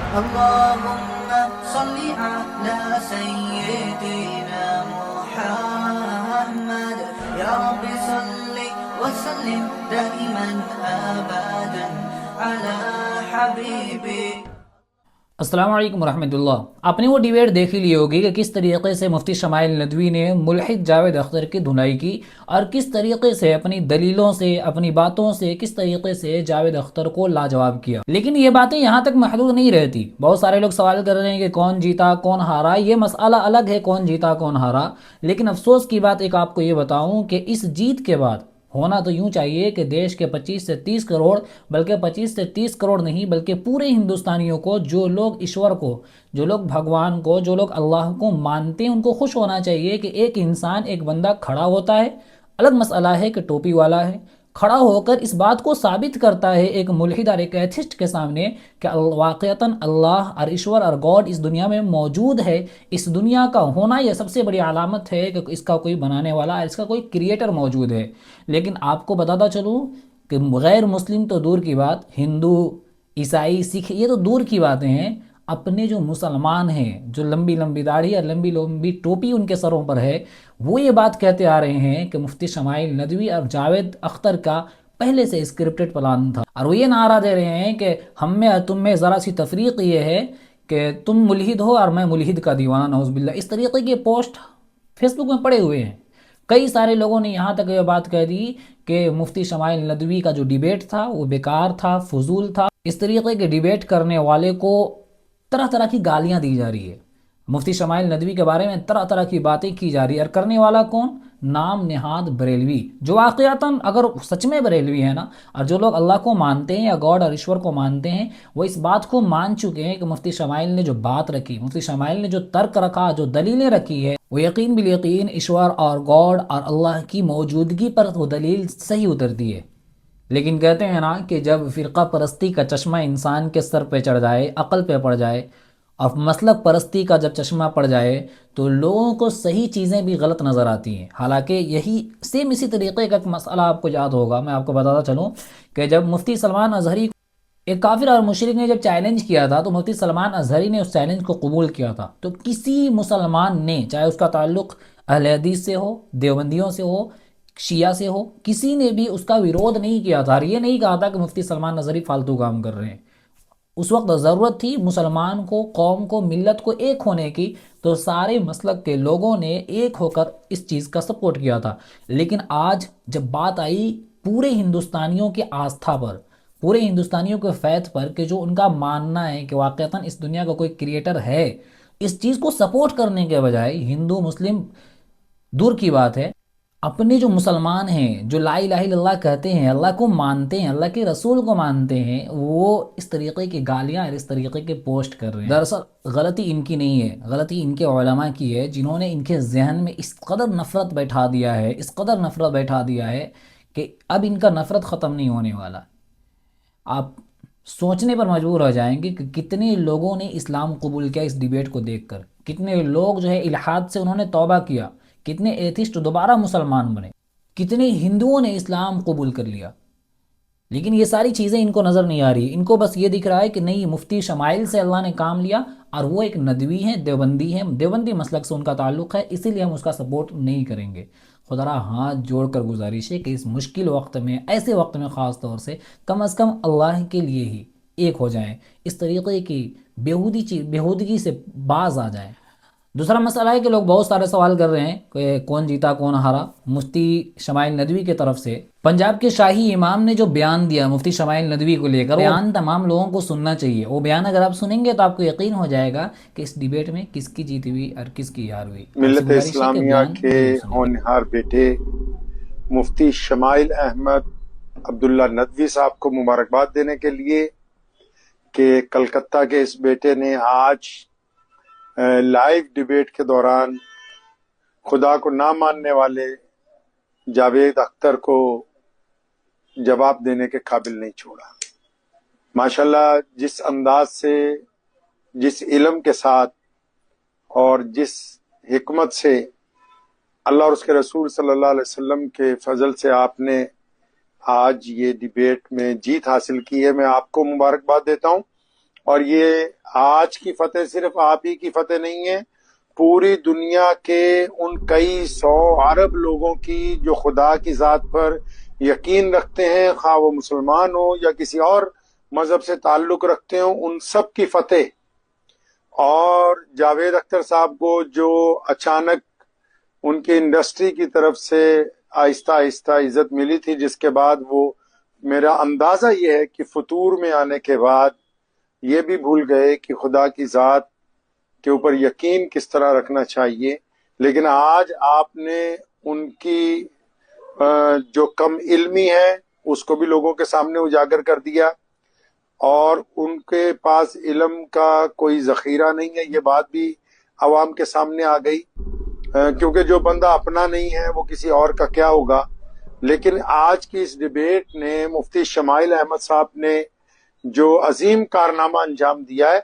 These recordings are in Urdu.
اللهم صل على سيدنا محمد يا رب صل وسلم دائما ابدا على حبيبي. السلام علیکم ورحمۃ اللہ. آپ نے وہ ڈیبیٹ دیکھ ہی لی ہوگی کہ کس طریقے سے مفتی شمائل ندوی نے ملحد جاوید اختر کی دھنائی کی اور کس طریقے سے اپنی دلیلوں سے اپنی باتوں سے کس طریقے سے جاوید اختر کو لاجواب کیا. لیکن یہ باتیں یہاں تک محدود نہیں رہتی. بہت سارے لوگ سوال کر رہے ہیں کہ کون جیتا کون ہارا. یہ مسئلہ الگ ہے کون جیتا کون ہارا، لیکن افسوس کی بات ایک آپ کو یہ بتاؤں کہ اس جیت کے بعد ہونا تو یوں چاہیے کہ دیش کے 25 سے 30 کروڑ، بلکہ 25 سے 30 کروڑ نہیں بلکہ پورے ہندوستانیوں کو، جو لوگ ایشور کو، جو لوگ بھگوان کو، جو لوگ اللہ کو مانتے ہیں، ان کو خوش ہونا چاہیے کہ ایک انسان، ایک بندہ کھڑا ہوتا ہے. الگ مسئلہ ہے کہ ٹوپی والا ہے، کھڑا ہو کر اس بات کو ثابت کرتا ہے ایک ملحد اور ایک ایتھسٹ کے سامنے کہ واقعتاً اللہ اور ایشور اور گاڈ اس دنیا میں موجود ہے. اس دنیا کا ہونا یہ سب سے بڑی علامت ہے کہ اس کا کوئی بنانے والا، اس کا کوئی کریٹر موجود ہے. لیکن آپ کو بتاتا چلوں کہ غیر مسلم تو دور کی بات، ہندو، عیسائی، سکھ، یہ تو دور کی باتیں ہیں. اپنے جو مسلمان ہیں، جو لمبی لمبی داڑھی اور لمبی لمبی ٹوپی ان کے سروں پر ہے، وہ یہ بات کہتے آ رہے ہیں کہ مفتی شمائل ندوی اور جاوید اختر کا پہلے سے اسکرپٹڈ پلان تھا. اور وہ یہ نعرہ دے رہے ہیں کہ ہم میں اور تم میں ذرا سی تفریق یہ ہے کہ تم ملحد ہو اور میں ملحد کا دیوانہ، نعوذ باللہ. اس طریقے کے پوسٹ فیس بک میں پڑے ہوئے ہیں. کئی سارے لوگوں نے یہاں تک یہ بات کہہ دی کہ مفتی شمائل ندوی کا جو ڈیبیٹ تھا وہ بیکار تھا، فضول تھا. اس طریقے کے ڈیبیٹ کرنے والے کو طرح طرح کی گالیاں دی جا رہی ہے. مفتی شمائل ندوی کے بارے میں طرح طرح کی باتیں کی جا رہی ہے، اور کرنے والا کون؟ نام نہاد بریلوی، جو واقعتاً اگر سچ میں بریلوی ہے نا، اور جو لوگ اللہ کو مانتے ہیں یا گاڈ اور ایشور کو مانتے ہیں، وہ اس بات کو مان چکے ہیں کہ مفتی شمائل نے جو بات رکھی، مفتی شمائل نے جو ترک رکھا، جو دلیلیں رکھی ہے، وہ یقین بالیقین ایشور اور گاڈ اور اللہ کی موجودگی پر وہ دلیل صحیح اترتی ہے. لیکن کہتے ہیں نا کہ جب فرقہ پرستی کا چشمہ انسان کے سر پہ چڑھ جائے، عقل پہ پڑ جائے، اور مسلک پرستی کا جب چشمہ پڑ جائے تو لوگوں کو صحیح چیزیں بھی غلط نظر آتی ہیں. حالانکہ یہی سیم اسی طریقے کا ایک مسئلہ آپ کو یاد ہوگا، میں آپ کو بتاتا چلوں کہ جب مفتی سلمان اظہری ایک کافر اور مشرک نے جب چیلنج کیا تھا تو مفتی سلمان اظہری نے اس چیلنج کو قبول کیا تھا. تو کسی مسلمان نے، چاہے اس کا تعلق اہل حدیث سے ہو، دیوبندیوں سے ہو، شیعہ سے ہو، کسی نے بھی اس کا ویرودھ نہیں کیا تھا اور یہ نہیں کہا تھا کہ مفتی سلمان اظہری فالتو کام کر رہے ہیں. اس وقت ضرورت تھی مسلمان کو، قوم کو، ملت کو ایک ہونے کی، تو سارے مسلک کے لوگوں نے ایک ہو کر اس چیز کا سپورٹ کیا تھا. لیکن آج جب بات آئی پورے ہندوستانیوں کی آستھا پر، پورے ہندوستانیوں کے فیض پر، کہ جو ان کا ماننا ہے کہ واقعتاً اس دنیا کا کوئی کریٹر ہے، اس چیز کو سپورٹ کرنے کے بجائے ہندو مسلم دور کی بات ہے، اپنے جو مسلمان ہیں، جو لا الہ الا اللہ کہتے ہیں، اللہ کو مانتے ہیں، اللہ کے رسول کو مانتے ہیں، وہ اس طریقے کی گالیاں اور اس طریقے کے پوسٹ کر رہے ہیں. دراصل غلطی ان کی نہیں ہے، غلطی ان کے علماء کی ہے، جنہوں نے ان کے ذہن میں اس قدر نفرت بیٹھا دیا ہے، اس قدر نفرت بیٹھا دیا ہے کہ اب ان کا نفرت ختم نہیں ہونے والا. آپ سوچنے پر مجبور ہو جائیں گے کہ کتنے لوگوں نے اسلام قبول کیا اس ڈیبیٹ کو دیکھ کر، کتنے لوگ جو ہے الحاد سے انہوں نے توبہ کیا، کتنے ایتھسٹ دوبارہ مسلمان بنے، کتنے ہندوؤں نے اسلام قبول کر لیا. لیکن یہ ساری چیزیں ان کو نظر نہیں آ رہی. ان کو بس یہ دکھ رہا ہے کہ نہیں، مفتی شمائل سے اللہ نے کام لیا اور وہ ایک ندوی ہیں، دیوبندی ہیں، دیوبندی مسلک سے ان کا تعلق ہے، اسی لیے ہم اس کا سپورٹ نہیں کریں گے. خدا ہاتھ جوڑ کر گزارش ہے کہ اس مشکل وقت میں، ایسے وقت میں خاص طور سے، کم از کم اللہ کے لیے ہی ایک ہو جائیں، اس طریقے کی بیہودگی سے باز آ جائیں. دوسرا مسئلہ ہے کہ لوگ بہت سارے سوال کر رہے ہیں کہ کون جیتا کون ہارا. مفتی شمائل ندوی کی طرف سے پنجاب کے شاہی امام نے جو بیان دیا مفتی شمائل ندوی کو لے کر، بیان تمام لوگوں کو سننا چاہیے. وہ بیان اگر آپ سنیں گے تو آپ کو یقین ہو جائے گا کہ اس ڈیبیٹ میں کس کی جیت ہوئی اور کس کی ہار ہوئی. ملت اسلامیہ کے ہونہار بیٹے مفتی شمائل احمد عبداللہ ندوی صاحب کو مبارکباد دینے کے لیے کہ کلکتہ کے اس بیٹے نے آج لائیو ڈیبیٹ کے دوران خدا کو نہ ماننے والے جاوید اختر کو جواب دینے کے قابل نہیں چھوڑا. ماشاءاللہ جس انداز سے، جس علم کے ساتھ اور جس حکمت سے اللہ اور اس کے رسول صلی اللہ علیہ وسلم کے فضل سے آپ نے آج یہ ڈیبیٹ میں جیت حاصل کی ہے، میں آپ کو مبارکباد دیتا ہوں. اور یہ آج کی فتح صرف آپ ہی کی فتح نہیں ہے، پوری دنیا کے ان کئی سو عرب لوگوں کی جو خدا کی ذات پر یقین رکھتے ہیں، خواہ وہ مسلمان ہو یا کسی اور مذہب سے تعلق رکھتے ہوں، ان سب کی فتح۔ اور جاوید اختر صاحب کو جو اچانک ان کی انڈسٹری کی طرف سے آہستہ آہستہ عزت ملی تھی، جس کے بعد وہ، میرا اندازہ یہ ہے کہ فطور میں آنے کے بعد یہ بھی بھول گئے کہ خدا کی ذات کے اوپر یقین کس طرح رکھنا چاہیے۔ لیکن آج آپ نے ان کی جو کم علمی ہے اس کو بھی لوگوں کے سامنے اجاگر کر دیا، اور ان کے پاس علم کا کوئی ذخیرہ نہیں ہے، یہ بات بھی عوام کے سامنے آ گئی، کیونکہ جو بندہ اپنا نہیں ہے وہ کسی اور کا کیا ہوگا۔ لیکن آج کی اس ڈیبیٹ نے مفتی شمائل احمد صاحب نے جو عظیم کارنامہ انجام دیا ہے،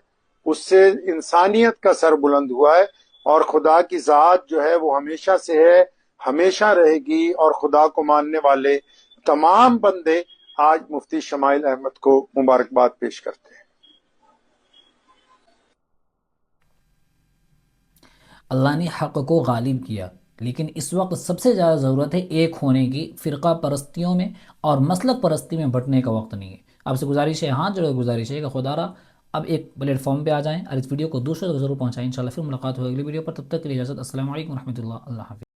اس سے انسانیت کا سر بلند ہوا ہے، اور خدا کی ذات جو ہے وہ ہمیشہ سے ہے، ہمیشہ رہے گی، اور خدا کو ماننے والے تمام بندے آج مفتی شمائل احمد کو مبارکباد پیش کرتے ہیں۔ اللہ نے حق کو غالب کیا، لیکن اس وقت سب سے زیادہ ضرورت ہے ایک ہونے کی۔ فرقہ پرستیوں میں اور مسلک پرستی میں بٹنے کا وقت نہیں ہے۔ آپ سے گزارش ہے، ہاں جڑے گزارش ہے کہ خدا را اب ایک پلیٹ فارم پہ آ جائیں اور اس ویڈیو کو دوسروں تک ضرور پہنچائیں۔ انشاءاللہ پھر ملاقات ہوگی اگلی ویڈیو پر، تب تک کے لیے اجازت۔ السلام علیکم ورحمۃ اللہ، اللہ حافظ۔